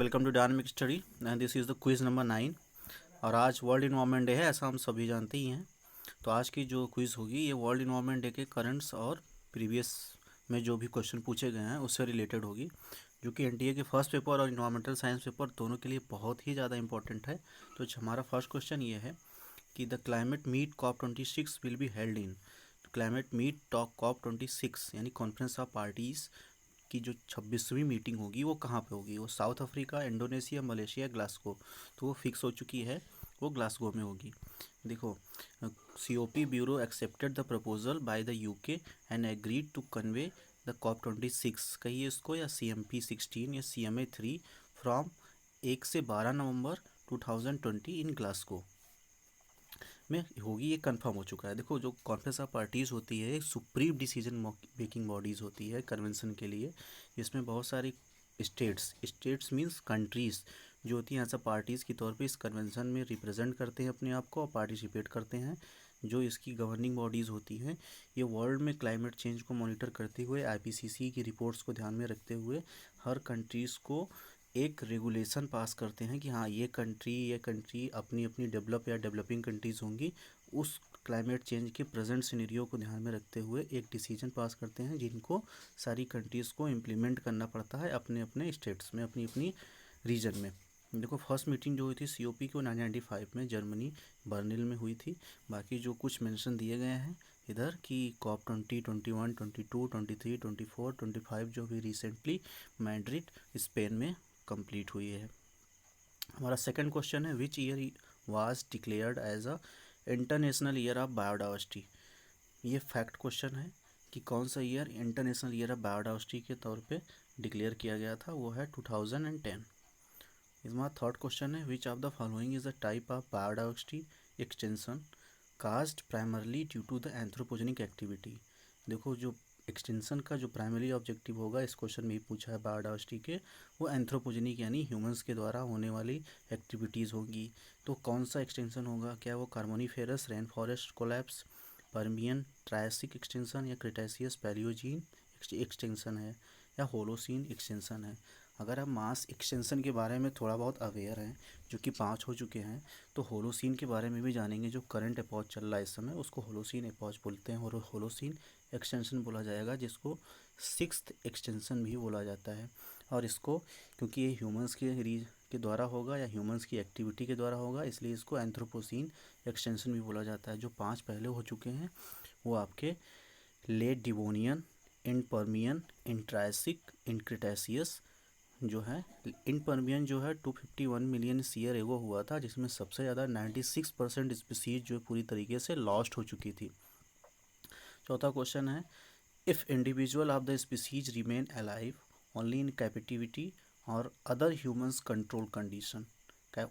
Welcome to dynamic study and this is the quiz number 9। और आज world environment day है, ऐसा हम सभी जानते ही हैं। तो आज की जो क्विज़ होगी ये वर्ल्ड इन्वायरमेंट डे के करंट्स और प्रीवियस में जो भी क्वेश्चन पूछे गए हैं उससे रिलेटेड होगी, जो कि एनटीए के फर्स्ट पेपर और इन्वायरमेंटल साइंस पेपर दोनों के लिए बहुत ही ज़्यादा इंपॉर्टेंट है। तो हमारा फर्स्ट क्वेश्चन ये है कि the climate meet COP26 will be held in. Climate meet talk COP26 यानी कॉन्फ्रेंस ऑफ पार्टीज़ की जो 26वीं मीटिंग होगी वो कहाँ पे होगी। वो south Africa, Indonesia, Malaysia, Glasgow. तो वो फिक्स हो चुकी है, वो ग्लासगो में होगी। देखो, COP bureau accepted the proposal by the UK and agreed to convene the COP26 कहिए इसको, या CMP16 या CMA3 फ्रॉम 1 से 12 नवंबर 2020 इन ग्लासगो में होगी। ये कंफर्म हो चुका है। देखो, जो कॉन्फ्रेंस ऑफ पार्टीज़ होती है एक सुप्रीम डिसीजन मेकिंग बॉडीज़ होती है कन्वेंशन के लिए। इसमें बहुत सारी स्टेट्स मींस कंट्रीज़ जो होती हैं एज अ पार्टीज़ के तौर पे इस कन्वेंशन में रिप्रेजेंट करते हैं अपने आप को और पार्टिसिपेट करते हैं। जो इसकी गवर्निंग बॉडीज़ होती हैं ये वर्ल्ड में क्लाइमेट चेंज को मॉनिटर करते हुए IPCC की रिपोर्ट्स को ध्यान में रखते हुए हर कंट्रीज़ को एक रेगुलेशन पास करते हैं कि हाँ ये कंट्री अपनी अपनी डेवलप या डेवलपिंग कंट्रीज़ होंगी, उस क्लाइमेट चेंज के प्रेजेंट सिनेरियो को ध्यान में रखते हुए एक डिसीजन पास करते हैं जिनको सारी कंट्रीज़ को इम्प्लीमेंट करना पड़ता है अपने अपने स्टेट्स में, अपनी अपनी रीजन में। देखो, फर्स्ट मीटिंग जो हुई थी COP को 1995 में जर्मनी बर्लिन में हुई थी। बाकी जो कुछ मेंशन दिए गए हैं इधर कि COP20, 21, 22, 23, 24, 25 जो भी रिसेंटली मैड्रिड स्पेन में कंप्लीट हुई है। हमारा सेकंड क्वेश्चन है which year was declared as a international year of biodiversity. ये फैक्ट क्वेश्चन है कि कौन सा year international year of biodiversity के तौर पे डिक्लेयर किया गया था, वो है 2010। इसमें थर्ड क्वेश्चन है which of the following is the type of biodiversity extinction caused primarily due to the anthropogenic activity. देखो, जो एक्सटेंशन का जो प्राइमरी ऑब्जेक्टिव होगा इस क्वेश्चन में ही पूछा है बायोडाइवर्सिटी के, वो एंथ्रोपोजेनिक यानी ह्यूमंस के द्वारा होने वाली एक्टिविटीज़ होगी। तो कौन सा एक्सटेंशन होगा, क्या वो Carboniferous rain forest collapse, Permian Triassic extension या क्रिटेशियस पैलियोजीन एक्सटेंशन है, या होलोसीन एक्सटेंशन है। अगर आप मास एक्सटेंशन के बारे में थोड़ा बहुत अवेयर हैं, जो कि 5 हो चुके हैं, तो होलोसीन के बारे में भी जानेंगे। जो करंट एपॉच चल रहा है इस समय उसको होलोसीन एपॉच बोलते हैं और होलोसीन एक्सटेंशन बोला जाएगा, जिसको 6th एक्सटेंशन भी बोला जाता है। और इसको क्योंकि ये ह्यूमंस के द्वारा होगा या ह्यूमंस की एक्टिविटी के द्वारा होगा, इसलिए इसको एंथ्रोपोसीन एक्सटेंशन भी बोला जाता है। जो 5 पहले हो चुके हैं वो आपके लेट डिवोनियन, इन पर्मियन, इन ट्रायसिक, इन क्रिटेशियस जो है। इन पर्मियन जो है 251 मिलियन ईयर एगो हुआ था, जिसमें सबसे ज़्यादा 96% स्पीसीज जो पूरी तरीके से लॉस्ट हो चुकी थी। चौथा क्वेश्चन है if individual of the species remain alive only in captivity और other humans control condition,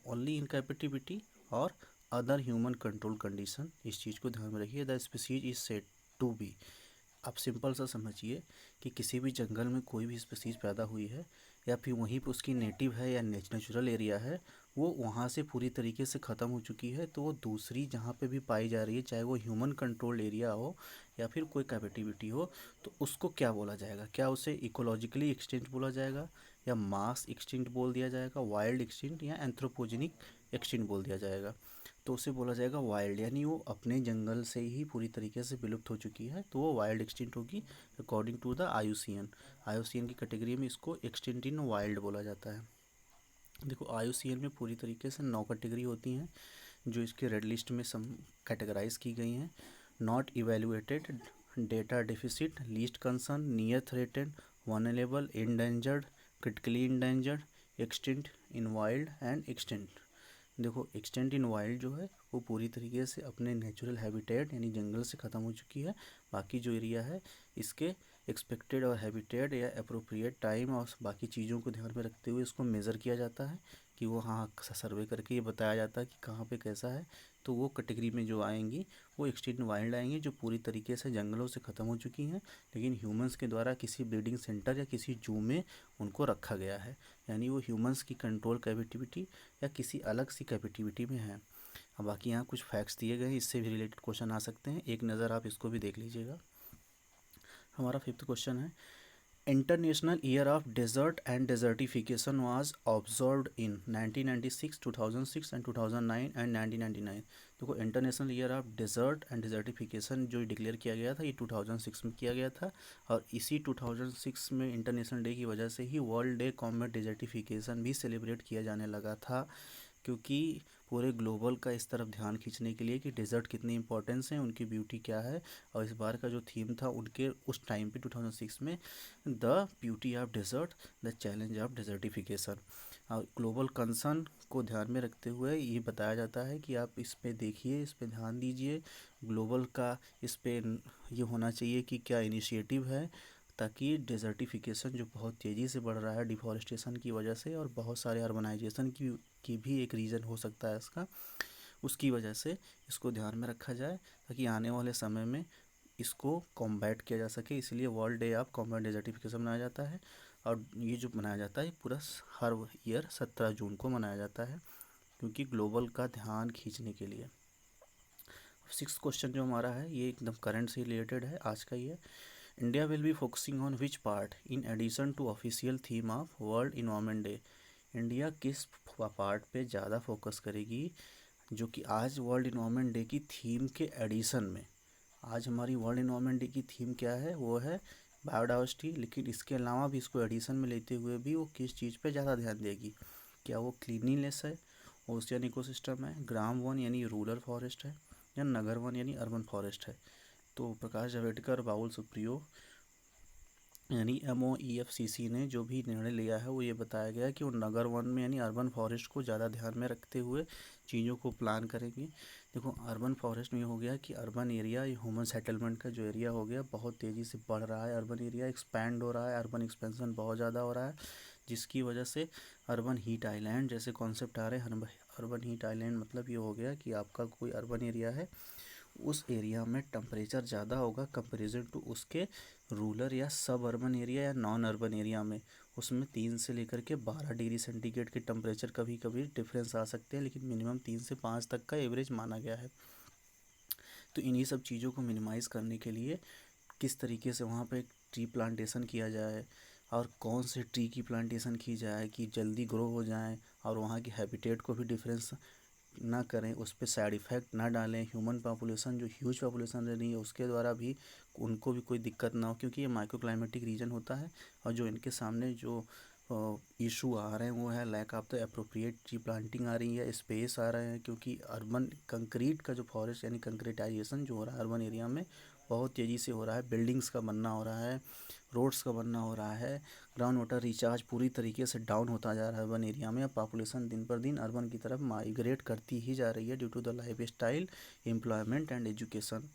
only in captivity और अदर ह्यूमन कंट्रोल कंडीशन, इस चीज़ को ध्यान में रखिए। The species is said to be, आप सिंपल सा समझिए कि किसी भी जंगल में कोई भी स्पीसीज पैदा हुई है या फिर वहीं पर उसकी नेटिव है या नेचुरल एरिया है, वो वहाँ से पूरी तरीके से ख़त्म हो चुकी है, तो वो दूसरी जहाँ पे भी पाई जा रही है, चाहे वो ह्यूमन कंट्रोल्ड एरिया हो या फिर कोई कैपेटिविटी हो, तो उसको क्या बोला जाएगा? क्या उसे इकोलॉजिकली एक्सटिंक्ट बोला जाएगा, या मास एक्सटिंक्ट बोल दिया जाएगा, वाइल्ड एक्सटिंक्ट, या एंथ्रोपोजेनिक एक्सटिंक्ट बोल दिया जाएगा? तो उसे बोला जाएगा वाइल्ड, यानी वो अपने जंगल से ही पूरी तरीके से विलुप्त हो चुकी है, तो वो वाइल्ड एक्सटिंक्ट होगी अकॉर्डिंग टू द IUCN की कैटेगरी में इसको एक्सटिंक्ट इन वाइल्ड बोला जाता है। देखो, IUCN में पूरी तरीके से 9 कैटेगरी होती हैं जो इसके रेड लिस्ट में सम कैटेगराइज की गई हैं। Not evaluated, data deficit, least concern, near threatened, vulnerable, endangered, critically endangered, extinct in wild and extinct. देखो, एक्सटेंट इन वाइल्ड जो है वो पूरी तरीके से अपने नेचुरल हैबिटेट यानी जंगल से ख़त्म हो चुकी है। बाकी जो एरिया है इसके एक्सपेक्टेड और हैबिटेट या अप्रोप्रिएट टाइम और बाकी चीज़ों को ध्यान में रखते हुए इसको मेज़र किया जाता है कि वो हाँ सर्वे करके ये बताया जाता है कि कहाँ पे कैसा है। तो वो कैटेगरी में जो आएंगी वो एक्सटिंक्ट वाइल्ड आएंगी, जो पूरी तरीके से जंगलों से ख़त्म हो चुकी हैं, लेकिन ह्यूमंस के द्वारा किसी ब्रीडिंग सेंटर या किसी जू में उनको रखा गया है, यानी वो ह्यूमंस की कंट्रोल कैपेटिविटी या किसी अलग सी कैपेटिविटी में है। अब बाकी यहाँ कुछ फैक्ट्स दिए गए हैं, इससे भी रिलेटेड क्वेश्चन आ सकते हैं, एक नज़र आप इसको भी देख लीजिएगा। हमारा फिफ्थ क्वेश्चन है international year of desert and desertification was observed in 1996, 2006 and 2009 and 1999। देखो, international year of desert and desertification जो डिक्लेयर किया गया था ये 2006 में किया गया था। और इसी 2006 में इंटरनेशनल डे की वजह से ही वर्ल्ड डे कॉम्बैट डेजर्टिफिकेशन भी सेलिब्रेट किया जाने लगा था, क्योंकि पूरे ग्लोबल का इस तरफ ध्यान खींचने के लिए कि डेजर्ट कितनी इंपॉर्टेंस है, उनकी ब्यूटी क्या है। और इस बार का जो थीम था उनके उस टाइम पे 2006 में, the beauty of desert, the challenge of desertification. और ग्लोबल कंसर्न को ध्यान में रखते हुए ये बताया जाता है कि आप इस पे देखिए, इस पे ध्यान दीजिए, ग्लोबल का इस पे ये होना चाहिए कि क्या इनिशिएटिव है, ताकि डेजर्टिफिकेशन जो बहुत तेज़ी से बढ़ रहा है डिफॉरेस्टेशन की वजह से, और बहुत सारे अर्बनाइजेशन की भी एक रीज़न हो सकता है इसका, उसकी वजह से इसको ध्यान में रखा जाए, ताकि आने वाले समय में इसको कॉम्बैट किया जा सके। इसलिए world day of combat desertification मनाया जाता है। और ये जो मनाया जाता है पूरा हर ईयर 17 जून को मनाया जाता है, क्योंकि ग्लोबल का ध्यान खींचने के लिए। सिक्स क्वेश्चन जो हमारा है ये एकदम करंट से रिलेटेड है, आज का ही है। India will be focusing on which part in addition to official theme of world environment day. India किस पार्ट पे ज़्यादा फोकस करेगी, जो कि आज वर्ल्ड इन्वायरमेंट डे की थीम के एडिशन में। आज हमारी वर्ल्ड इन्वायरमेंट डे की थीम क्या है, वो है बायोडाइवर्सिटी, लेकिन इसके अलावा भी इसको एडिशन में लेते हुए भी वो किस चीज़ पे ज़्यादा ध्यान देगी। क्या वो क्लीनिनेस है, ओशियन इकोसिस्टम है, ग्राम वन यानी रूरल फॉरेस्ट है, या नगर वन यानी अर्बन फॉरेस्ट है। तो प्रकाश जावड़ेकर, बाबुल सुप्रियो यानी MOEFCC ने जो भी निर्णय लिया है वो ये बताया गया है कि वो नगर वन में यानी अर्बन फॉरेस्ट को ज़्यादा ध्यान में रखते हुए चीज़ों को प्लान करेंगे। देखो, अर्बन फॉरेस्ट में हो गया कि अर्बन एरिया, ये ह्यूमन सेटलमेंट का जो एरिया हो गया बहुत तेज़ी से बढ़ रहा है, अर्बन एरिया एक्सपैंड हो रहा है, अर्बन एक्सपेंशन बहुत ज़्यादा हो रहा है, जिसकी वजह से अर्बन हीट आइलैंड जैसे कॉन्सेप्ट आ रहे हैं। अर्बन हीट आइलैंड मतलब ये हो गया कि आपका कोई अर्बन एरिया है, उस एरिया में टेम्परेचर ज़्यादा होगा कंपेरिजन टू उसके रूरल या सब अर्बन एरिया या नॉन अर्बन एरिया में। उसमें 3 से लेकर के 12 डिग्री सेंटीग्रेड के टेम्परेचर कभी कभी डिफरेंस आ सकते हैं, लेकिन मिनिमम 3 से 5 तक का एवरेज माना गया है। तो इन्हीं सब चीज़ों को मिनिमाइज़ करने के लिए किस तरीके से वहाँ पे ट्री प्लांटेशन किया जाए, और कौन से ट्री की प्लांटेशन की जाए कि जल्दी ग्रो हो जाए, और वहाँ की हैबिटेट को भी डिफरेंस ना करें, उस पर साइड इफ़ेक्ट ना डालें, ह्यूमन पॉपुलेशन जो ह्यूज पॉपुलेशन रह रही है उसके द्वारा भी उनको भी कोई दिक्कत ना हो, क्योंकि ये माइक्रो क्लाइमेटिक रीजन होता है। और जो इनके सामने जो इशू आ रहे हैं वो है lack of the appropriate tree planting आ रही है, स्पेस आ रहे हैं, क्योंकि अर्बन कंक्रीट का जो फॉरेस्ट यानी कंक्रीटाइजेशन जो हो रहा है अर्बन एरिया में बहुत तेज़ी से हो रहा है, बिल्डिंग्स का बनना हो रहा है, रोड्स का बनना हो रहा है, ग्राउंड वाटर रिचार्ज पूरी तरीके से डाउन होता जा रहा है अर्बन एरिया में। अब पॉपुलेशन दिन पर दिन अर्बन की तरफ माइग्रेट करती ही जा रही है due to the lifestyle, employment and education.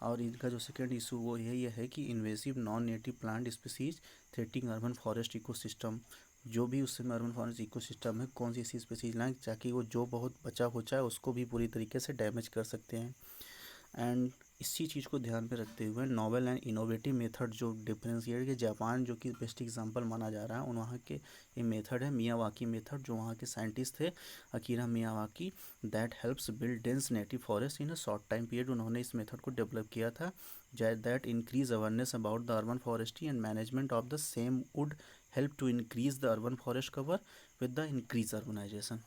और इनका जो सेकेंड इशू वो यही है कि invasive non native plant species threatening urban forest ecosystem. जो भी उस समय अर्बन फॉरेस्ट इकोसिस्टम है, कौन सी ऐसी स्पीसीज लाएँ ताकि वो जो बहुत बचा खुचा है उसको भी पूरी तरीके से डैमेज कर सकते हैं। एंड इसी चीज़ को ध्यान में रखते हुए नॉवेल एंड इनोवेटिव मेथड जो डिफरेंशिएट के जापान जो कि बेस्ट एग्जांपल माना जा रहा है, उन वहाँ के ये मेथड है मियावाकी मेथड, जो वहाँ के साइंटिस्ट थे Akira Miyawaki, that helps build dense native forest in a short time period. उन्होंने इस मेथड को डेवलप किया था, that increase awareness about the urban forestry and management of the same would help to increase the urban forest cover with the increase urbanisation.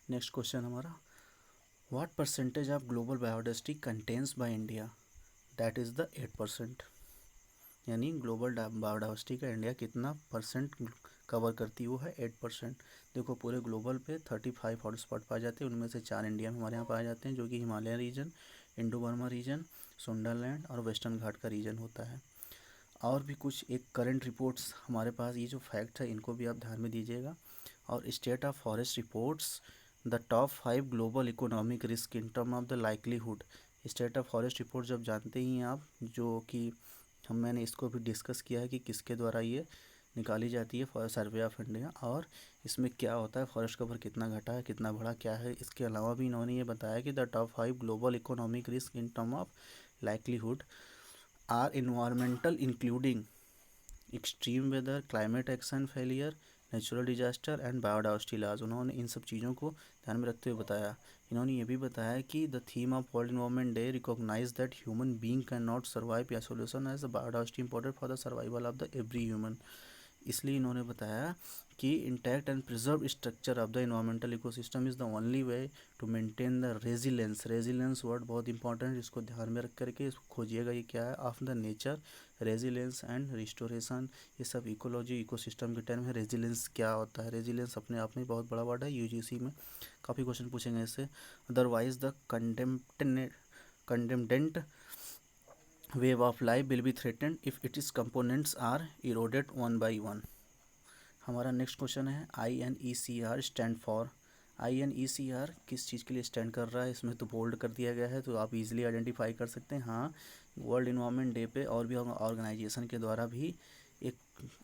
Next question हमारा, what percentage of global biodiversity contains by India? That is the 8%। यानी global biodiversity का India कितना percent cover करती है, वो है 8%। देखो, पूरे ग्लोबल पे 35 हॉटस्पॉट पाए जाते हैं, उनमें से 4 इंडिया में हमारे यहाँ पाए जाते हैं, जो कि Himalaya region, Indo Burma region, Sundaland और वेस्टर्न घाट का रीजन होता है। और भी कुछ एक करंट रिपोर्ट्स हमारे पास, ये जो फैक्ट है इनको भी आप ध्यान में दीजिएगा। और state of forest reports the top 5 global economic risk in term of the likelihood. State of forest report जब जानते ही हैं आप, जो कि मैंने इसको भी डिस्कस किया है कि किसके द्वारा ये निकाली जाती है, फॉरेस्ट सर्वे ऑफ इंडिया, और इसमें क्या होता है, फॉरेस्ट कवर कितना घटा है कितना बढ़ा क्या है। इसके अलावा भी इन्होंने ये बताया कि the top 5 global economic risk in term of likelihood are environmental including extreme weather, climate action failure, natural disaster and biodiversity loss. उन्होंने इन सब चीज़ों को ध्यान में रखते हुए बताया। इन्होंने ये भी बताया कि the theme of world environment day recognise that human being can not survive isolation as the biodiversity important for the survival of the every human. इसलिए इन्होंने बताया कि intact and preserve structure of the environmental ecosystem is the only way to maintain the resilience. Resilience word बहुत important है, इसको ध्यान में रख करके इसको खोजिएगा ये क्या है। Of the nature, resilience and restoration, ये सब इकोलॉजी इकोसिस्टम के टर्म है। रेजिलेंस क्या होता है? रेजिलेंस अपने आप में बहुत बड़ा वर्ड है, यूजीसी में काफ़ी क्वेश्चन पूछेंगे इससे। Otherwise the condemned wave of life will be threatened if its components are eroded one by one। हमारा नेक्स्ट क्वेश्चन है INECR स्टैंड फॉर। INECR किस चीज़ के लिए स्टैंड कर रहा है? इसमें तो बोल्ड कर दिया गया है, तो आप इजीली आइडेंटिफाई कर सकते हैं। हाँ, वर्ल्ड इन्वायरमेंट डे पे और भी ऑर्गेनाइजेशन के द्वारा भी एक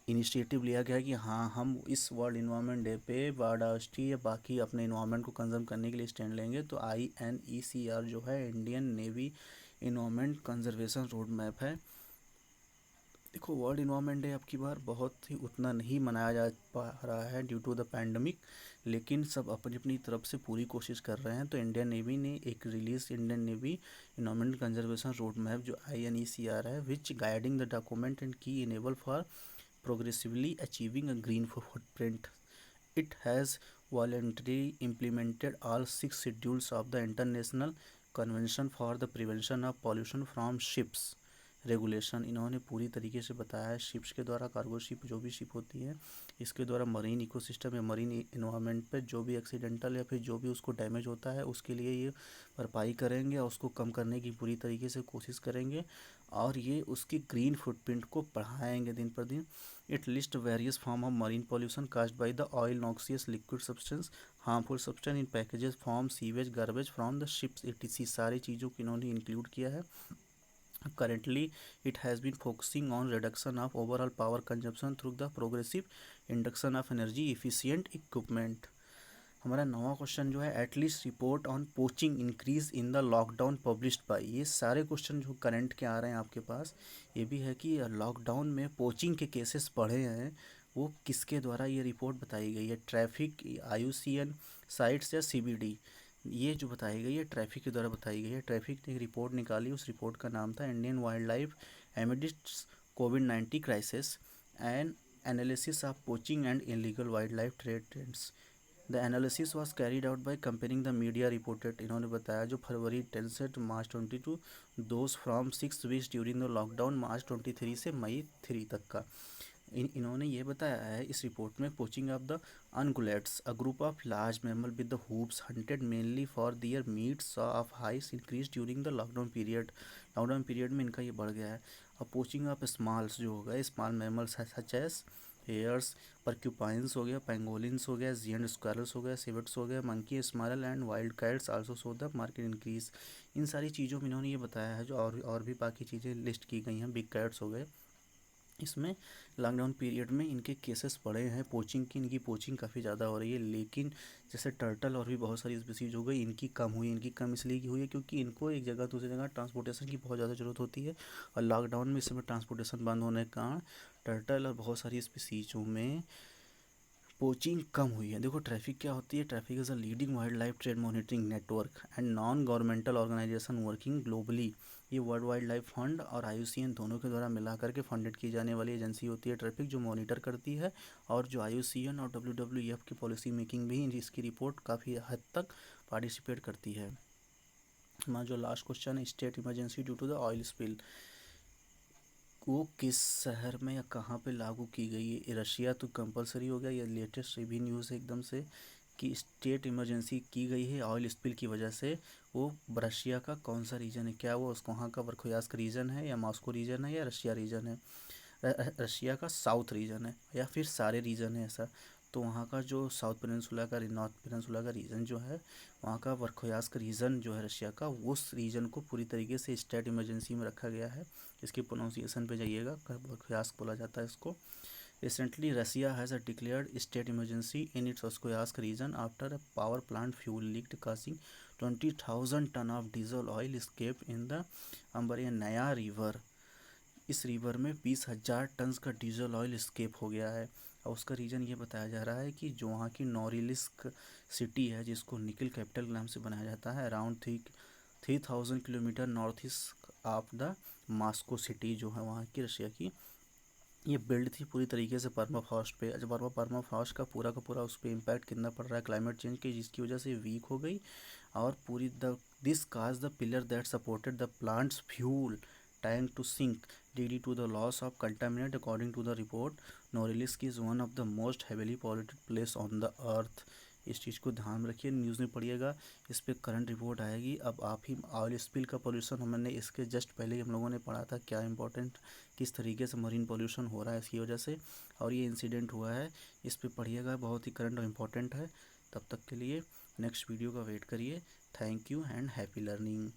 इनिशिएटिव लिया गया है कि हाँ, हम इस वर्ल्ड इन्वायरमेंट डे पे बायोडाइवर्सिटी या बाकी अपने इन्वायरमेंट को कंजर्व करने के लिए स्टैंड लेंगे। तो INECR जो है Indian navy environment conservation road map है। देखो, वर्ल्ड इन्वायरमेंट डे अब की बार बहुत ही उतना नहीं मनाया जा पा रहा है ड्यू टू द पैंडमिक, लेकिन सब अपनी अपनी तरफ से पूरी कोशिश कर रहे हैं। तो इंडियन नेवी ने एक release Indian navy environment conservation road map जो INECR है, विच गाइडिंग द डॉक्यूमेंट एंड की enable for progressively achieving a green footprint. It has voluntarily implemented all 6 schedules of the International Convention for the Prevention of Pollution from Ships regulation. इन्होंने पूरी तरीके से बताया है ships के द्वारा, कार्गो शिप जो भी शिप होती है, इसके द्वारा मरीन इकोसिस्टम या मरीन इन्वायरमेंट पे जो भी एक्सीडेंटल या फिर जो भी उसको डैमेज होता है उसके लिए ये भरपाई करेंगे और उसको कम करने की पूरी तरीके से कोशिश करेंगे, और ये उसकी ग्रीन फुटप्रिंट को बढ़ाएंगे दिन पर दिन। It list various form of marine pollution caused by the oil, noxious liquid substance, harmful substance in packages form sewage garbage from the ships etc। सारी चीज़ों को इन्होंने इंक्लूड किया है। Currently, it has been focusing on reduction of overall power consumption through the progressive induction of energy efficient equipment। हमारा नवा question जो है at least report on poaching increase in the lockdown published by. ये सारे question जो current के आ रहे हैं आपके पास, ये भी है कि लॉकडाउन में पोचिंग के केसेस बढ़े हैं, वो किसके द्वारा ये रिपोर्ट बताई गई है? ट्रैफिक, IUCN साइट्स या CBD? ये जो बताई गई है ट्रैफिक के द्वारा बताई गई है। ट्रैफिक ने एक रिपोर्ट निकाली, उस रिपोर्ट का नाम था इंडियन वाइल्ड लाइफ एमिडिस्ट कोविड-19 crisis and analysis of poaching and illegal wildlife trade trends. The analysis was carried out by comparing the media reported. इन्होंने बताया जो फरवरी 10 से मार्च 22, those from 6 weeks during the lockdown मार्च 23 से मई 3 तक का। इन्होंने ये बताया है इस रिपोर्ट में, poaching of the ungulates, a group of large mammal with the hoofs hunted mainly for their meats of hides increase during the lockdown period. Lockdown period में इनका ये बढ़ गया है। और पोचिंग ऑफ स्मॉल्स जो होगा, small mammals such as hares, porcupines हो गया, पेंगोलिन्स हो गया, जियंट स्क्वायरल्स हो गया, सिवेट्स हो गया, monkey, squirrel and wild cats also show the market increase. इन सारी चीज़ों में इन्होंने ये बताया है जो और भी बाकी चीज़ें लिस्ट की गई हैं। बिग कैट्स हो गए, इसमें लॉकडाउन पीरियड में इनके केसेस बढ़े हैं पोचिंग की, इनकी पोचिंग काफ़ी ज़्यादा हो रही है। लेकिन जैसे टर्टल और भी बहुत सारी स्पीसीज हो गई, इनकी कम हुई। इनकी कम इसलिए की हुई है क्योंकि इनको एक जगह दूसरी जगह ट्रांसपोर्टेशन की बहुत ज़्यादा ज़रूरत होती है, और लॉकडाउन में इस समय ट्रांसपोर्टेशन बंद होने के कारण टर्टल और बहुत सारी स्पीसीजों में पोचिंग कम हुई है। देखो, ट्रैफिक क्या होती है? Traffic is a leading wildlife trade monitoring network and non governmental organisation working globally. ये वर्ल्ड वाइल्ड लाइफ फंड और IUCN दोनों के द्वारा मिला करके फंडेड की जाने वाली एजेंसी होती है ट्रैफिक, जो मॉनिटर करती है, और जो IUCN और WWF की पॉलिसी मेकिंग भी इसकी रिपोर्ट काफ़ी हद तक पार्टिसिपेट करती है। हमारा जो लास्ट क्वेश्चन है, state emergency due to the oil spill, वो किस शहर में या कहाँ पे लागू की गई है? रशिया तो कंपलसरी हो गया, ये लेटेस्ट भी न्यूज़ है एकदम से कि स्टेट इमरजेंसी की गई है ऑयल स्पिल की वजह से। वो रशिया का कौन सा रीजन है? क्या वो उसको वहाँ का वर्खोयास्क रीजन है, या मॉस्को रीजन है, या रशिया रीजन है? रशिया का साउथ रीजन है, या फिर सारे रीजन है ऐसा? तो वहाँ का जो साउथ पेनिनसुला का, नॉर्थ पेनिनसुला का रीजन जो है, वहाँ का वर्खोयास्क रीजन जो है रशिया का, उस रीजन को पूरी तरीके से स्टेट इमरजेंसी में रखा गया है। इसकी प्रोनाउंसिएशन पे जाइएगा, वर्खोयास्क बोला जाता है इसको। Recently Russia has declared state emergency in its Verkhoyansk region after a power plant fuel leaked causing 20,000 ton of diesel oil escape in the Ambarnaya river. इस रिवर में 20,000 टन का डीजल ऑयल स्केप हो गया है। और उसका reason ये बताया जा रहा है कि जो वहाँ की नोरिलिस्क सिटी है, जिसको निकल कैपिटल के नाम से बनाया जाता है, around 3000 kilometre north east of the Moscow city जो है वहाँ की, रशिया की, ये बिल्ड थी पूरी तरीके से परमाफ्रॉस्ट पे। जब परमाफ्रॉस्ट का पूरा उस पर इम्पैक्ट कितना पड़ रहा है क्लाइमेट चेंज के, जिसकी वजह से वीक हो गई और पूरी this cause the pillar that supported the plant's fuel tank to sink, leading to the loss of contaminant. According to the report, Norilsk is one of the most heavily polluted place on the earth. इस चीज़ को ध्यान रखिए, news में पढ़िएगा, इस पर current report आएगी। अब आप ही ऑयल स्पिल का पोल्यूशन हमने इसके जस्ट पहले ही हम लोगों ने पढ़ा था, क्या इंपॉर्टेंट किस तरीके से मरीन पोल्यूशन हो रहा है इसकी वजह से, और ये इंसिडेंट हुआ है, इस पर पढ़िएगा, बहुत ही करंट और इम्पॉर्टेंट है। तब तक के लिए नेक्स्ट वीडियो का वेट करिए। Thank you and happy learning.